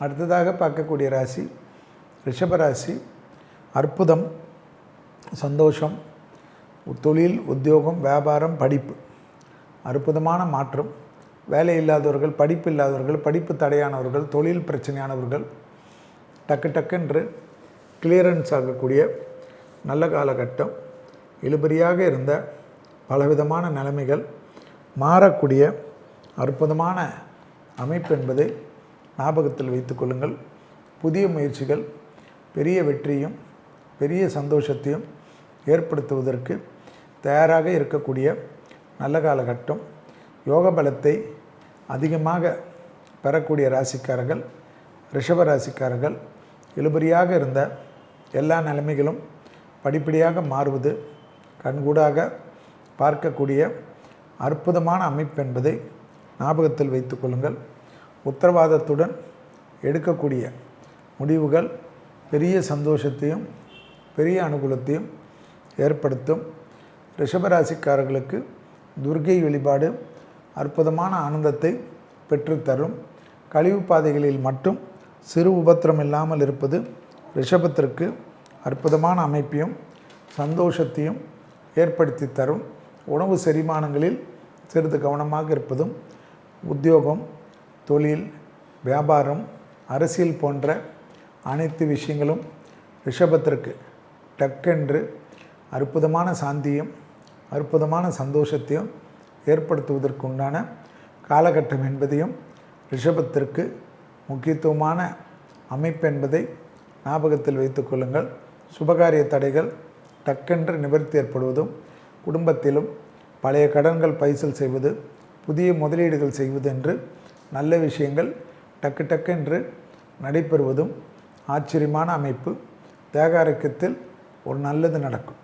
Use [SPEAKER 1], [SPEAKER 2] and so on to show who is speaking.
[SPEAKER 1] அடுத்ததாக பார்க்கக்கூடிய ராசி ரிஷபராசி. அற்புதம், சந்தோஷம், தொழில், உத்தியோகம், வியாபாரம், படிப்பு, அற்புதமான மாற்றம். வேலை இல்லாதவர்கள், படிப்பு இல்லாதவர்கள், படிப்பு தடையானவர்கள், தொழில் பிரச்சனையானவர்கள் டக்கு டக்குன்று கிளியரன்ஸ் ஆகக்கூடிய நல்ல காலகட்டம். இழுபறியாக இருந்த பலவிதமான நிலைமைகள் மாறக்கூடிய அற்புதமான அமைப்பு என்பதை ஞாபகத்தில் வைத்து கொள்ளுங்கள். புதிய முயற்சிகள் பெரிய வெற்றியும் பெரிய சந்தோஷத்தையும் ஏற்படுத்துவதற்கு தயாராக இருக்கக்கூடிய நல்ல காலகட்டம். யோக பலத்தை அதிகமாக பெறக்கூடிய ராசிக்காரர்கள் ரிஷப ராசிக்காரர்கள். இழுபறியாக இருந்த எல்லா நிலைமைகளும் படிப்படியாக மாறுவது கண்கூடாக பார்க்கக்கூடிய அற்புதமான அமைப்பு என்பதை ஞாபகத்தில் வைத்து கொள்ளுங்கள். உத்தரவாதத்துடன் எடுக்கக்கூடிய முடிவுகள் பெரிய சந்தோஷத்தையும் பெரிய அனுகூலத்தையும் ஏற்படுத்தும். ரிஷபராசிக்காரர்களுக்கு துர்க்கை வழிபாடு அற்புதமான ஆனந்தத்தை பெற்றுத்தரும். கழிவு பாதைகளில் மட்டும் சிறு உபத்திரம் இல்லாமல் இருப்பது ரிஷபத்திற்கு அற்புதமான அமைப்பையும் சந்தோஷத்தையும் ஏற்படுத்தி தரும். உணவு செரிமானங்களில் சிறிது கவனமாக இருப்பதும் உத்தியோகம், தொழில், வியாபாரம், அரசியல் போன்ற அனைத்து விஷயங்களும் ரிஷபத்திற்கு டக்கென்று அற்புதமான சாந்தியும் அற்புதமான சந்தோஷத்தையும் ஏற்படுத்துவதற்குண்டான காலகட்டம் என்பதையும் ரிஷபத்திற்கு முக்கியத்துவமான அமைப்பு என்பதை ஞாபகத்தில் வைத்து கொள்ளுங்கள். சுபகாரிய தடைகள் டக்கென்று நிவர்த்தி ஏற்படுவதும், குடும்பத்திலும் பழைய கடன்கள் பைசல் செய்வது, புதிய முதலீடுகள் செய்வது என்று நல்ல விஷயங்கள் டக்கு டக்கென்று நடைபெறுவதும் ஆச்சரியமான அமைப்பு. தேக ஆரோக்கியத்தில் ஒரு நல்லது நடக்கும்.